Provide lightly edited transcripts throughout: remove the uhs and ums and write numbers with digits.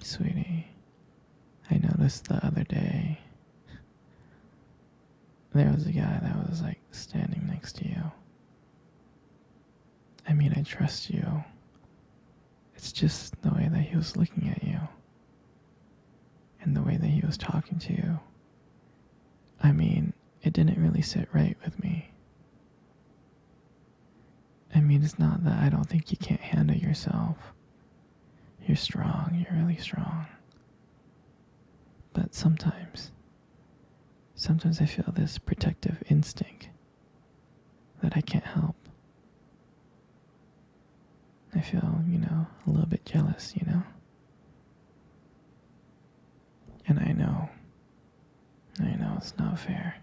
Sweetie, I noticed the other day there was a guy that was like standing next to you. I mean, I trust you. It's just the way that he was looking at you and the way that he was talking to you. I mean, it didn't really sit right with me. I mean, it's not that I don't think you can't handle yourself. You're strong, you're really strong. But sometimes I feel this protective instinct that I can't help. I feel, a little bit jealous, And I know it's not fair.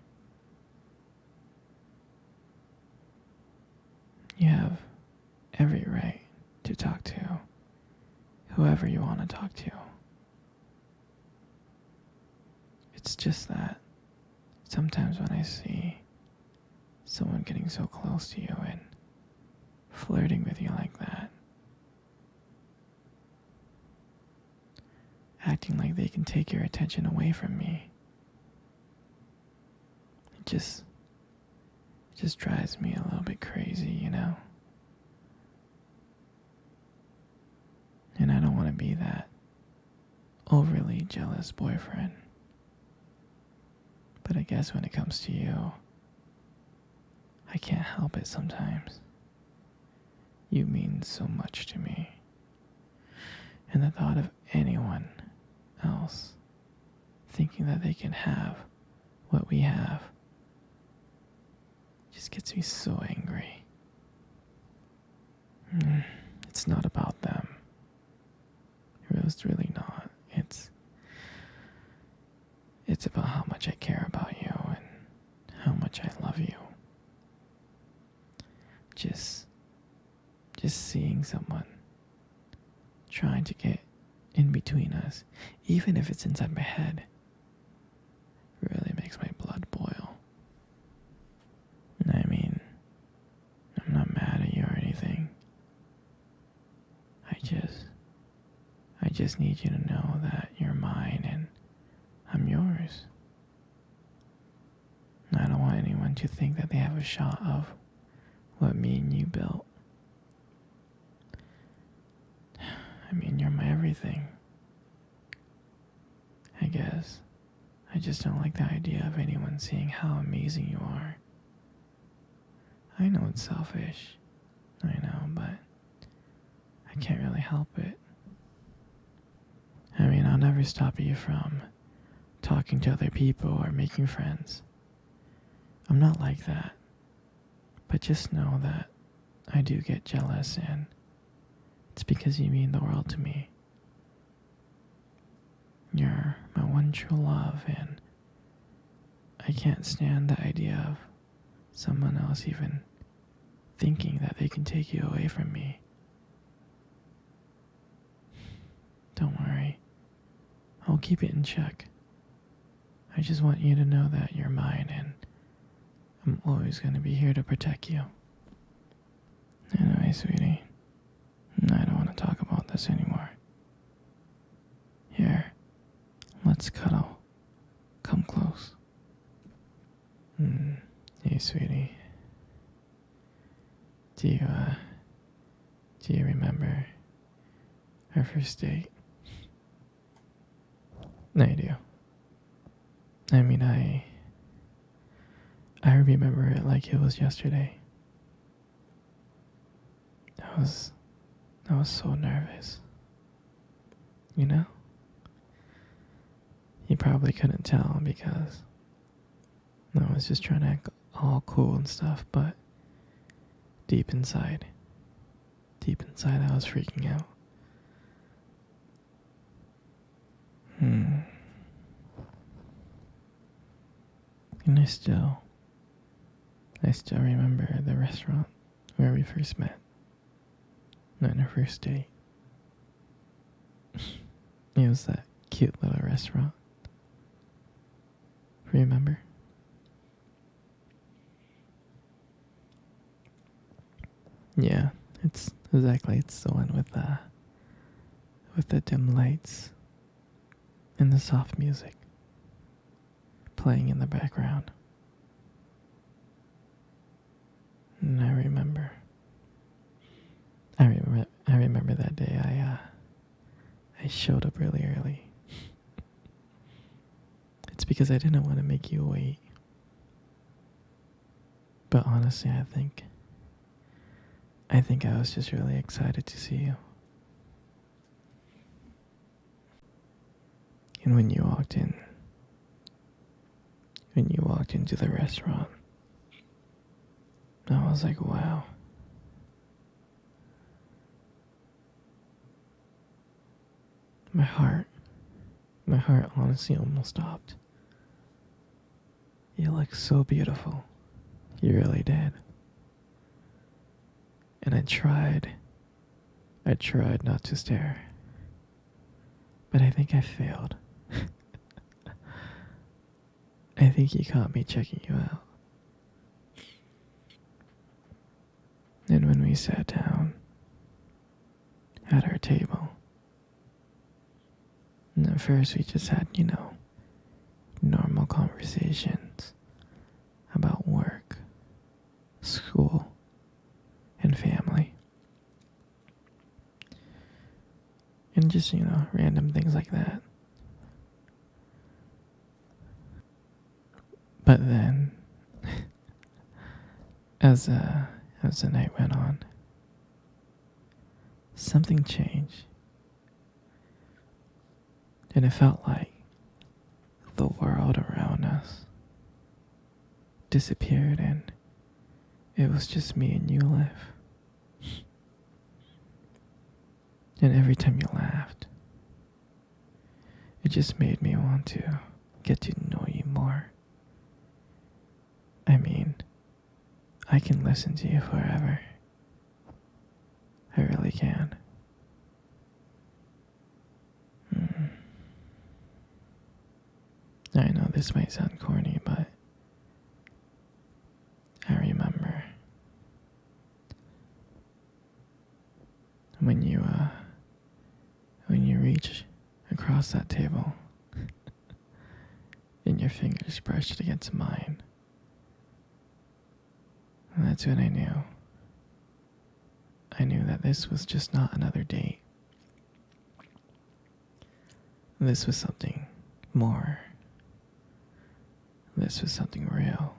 You have every right to talk to whoever you want to talk to. It's just that sometimes when I see someone getting so close to you and flirting with you like that, acting like they can take your attention away from me, it just drives me a little bit crazy, And I don't want to be that overly jealous boyfriend. But I guess when it comes to you, I can't help it sometimes. You mean so much to me. And the thought of anyone else thinking that they can have what we have just gets me so angry. It's not about them. It's really not. It's about how much I care about you and how much I love you. Just seeing someone trying to get in between us, even if it's inside my head, really makes my blood boil. I mean, I'm not mad at you or anything. I just need you to know that you're mine and I'm yours. I don't want anyone to think that they have a shot of what me and you built. I mean, you're my everything. I guess. I just don't like the idea of anyone seeing how amazing you are. I know it's selfish. I know, but I can't really help it. I mean, I'll never stop you from talking to other people or making friends. I'm not like that. But just know that I do get jealous, and it's because you mean the world to me. You're my one true love, and I can't stand the idea of someone else even thinking that they can take you away from me. Don't worry. I'll keep it in check. I just want you to know that you're mine, and I'm always going to be here to protect you. Anyway, sweetie, I don't want to talk about this anymore. Here, let's cuddle. Come close. Hey, sweetie. Do you remember our first date? I do. I mean, I remember it like it was yesterday. I was so nervous. You probably couldn't tell because I was just trying to act all cool and stuff, but deep inside I was freaking out. And I still remember the restaurant where we first met. On our first date. It was that cute little restaurant. Remember? Yeah, it's the one with the dim lights and the soft music playing in the background. And I remember that day I showed up really early. It's because I didn't want to make you wait. But honestly, I think I was just really excited to see you. And when you walked into the restaurant, I was like, wow. My heart honestly almost stopped. You look so beautiful. You really did. And I tried not to stare. But I think I failed. I think you caught me checking you out. And when we sat down at our table, and at first we just had, normal conversations about work, school, and family. And just, random things like that. But then, as the night went on, something changed. And it felt like the world around us disappeared and it was just me and you left. And every time you laughed, it just made me want to get to know you more. I mean, I can listen to you forever. I really can. I know this might sound corny, but I remember when you reach across that table and your fingers brushed against mine. And that's when I knew. I knew that this was just not another date. This was something more. This was something real.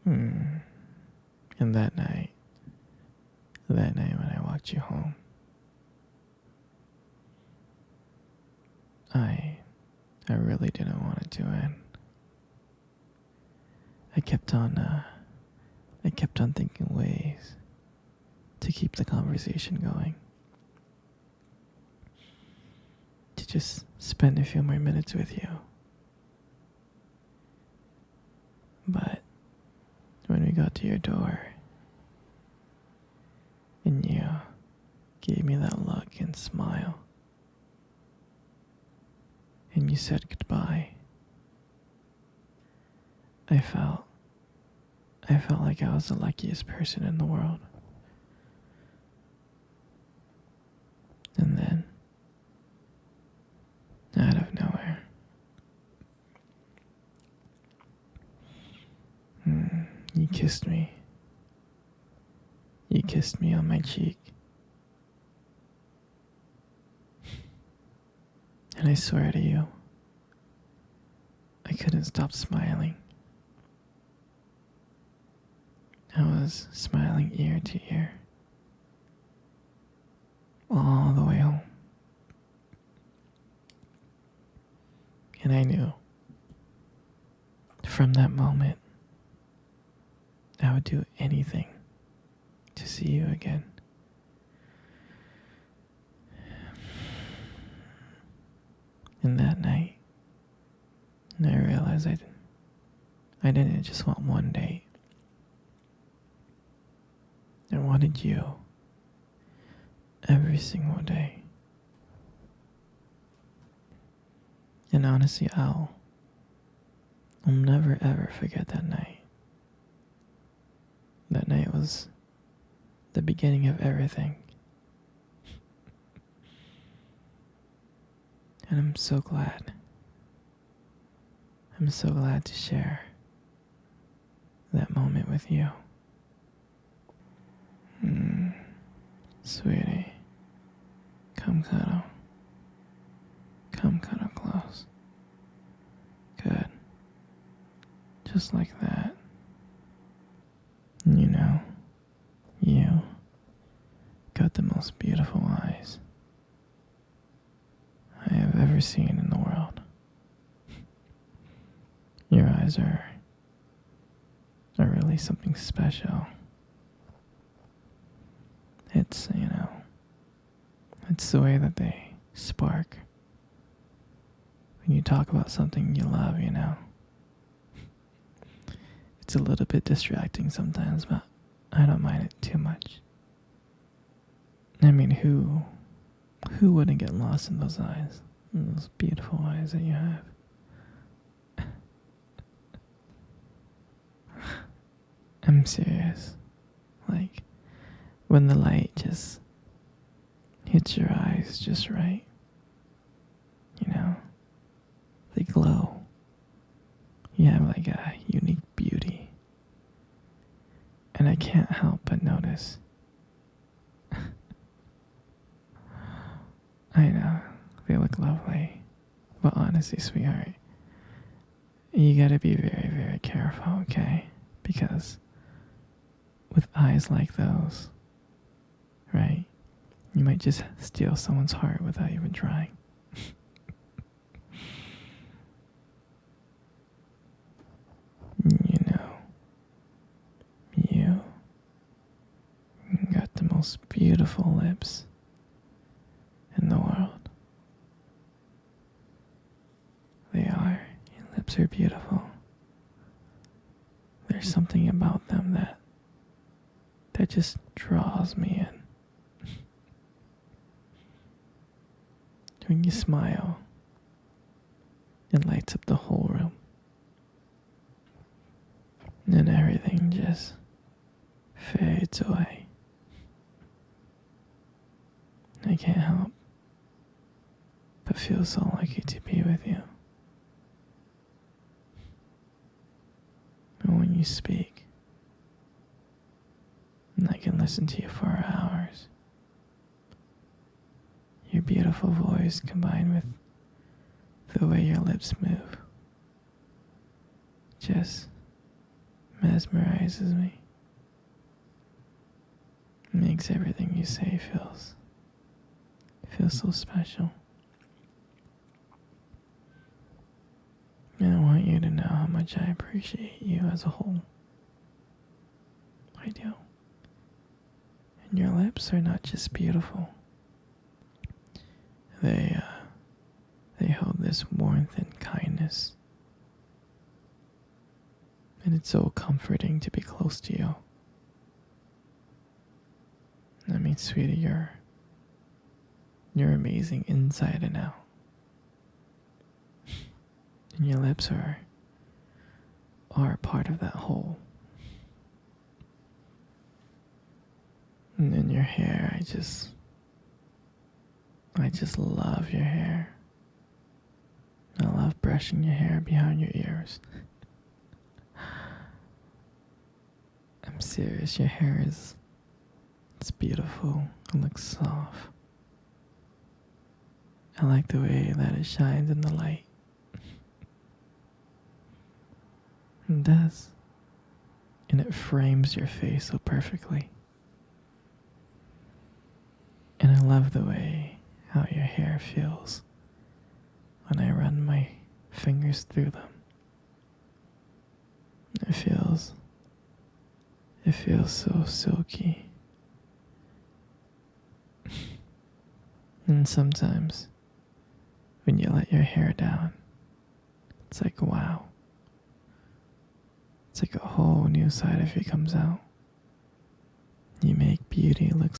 And that night when I walked you home, I really didn't want it to end. I kept on thinking ways to keep the conversation going. To just spend a few more minutes with you. But when we got to your door, and you gave me that look and smile, and you said goodbye, I felt like I was the luckiest person in the world. And then, out of nowhere, you kissed me. You kissed me on my cheek. And I swear to you, I couldn't stop smiling. I was smiling ear to ear, all the way home. And I knew, from that moment, I would do anything to see you again. And that night, I realized I didn't just want one date. I wanted you every single day. And honestly, I'll never ever forget that night. That night was the beginning of everything. And I'm so glad. I'm so glad to share that moment with you. Sweetie, come cuddle. Come cuddle close. Good. Just like that. You know, you got the most beautiful eyes I have ever seen in the world. Your eyes are really something special. It's, it's the way that they spark when you talk about something you love, It's a little bit distracting sometimes, but I don't mind it too much. I mean, who wouldn't get lost in those eyes? In those beautiful eyes that you have. I'm serious. Like, when the light just hits your eyes just right, they glow. You have like a unique beauty. And I can't help but notice. I know, they look lovely. But honestly, sweetheart, you gotta be very, very careful, okay? Because with eyes like those, right, you might just steal someone's heart without even trying. You got the most beautiful lips in the world. They are. Your lips are beautiful. There's something about them that just draws me in. When you smile, it lights up the whole room. And everything just fades away. I can't help but feel so lucky to be with you. And when you speak, I can listen to you for hours. Your beautiful voice combined with the way your lips move just mesmerizes me. Makes everything you say feels so special. And I want you to know how much I appreciate you as a whole. I do. And your lips are not just beautiful. They hold this warmth and kindness. And it's so comforting to be close to you. I mean, sweetie, you're amazing inside and out. And your lips are part of that whole. And then your hair, I just love your hair. I love brushing your hair behind your ears. I'm serious, your hair it's beautiful. It looks soft. I like the way that it shines in the light. It does. And it frames your face so perfectly. And I love the way how your hair feels when I run my fingers through them. It feels so silky. And sometimes when you let your hair down, it's like, wow. It's like a whole new side of you comes out. You make beauty look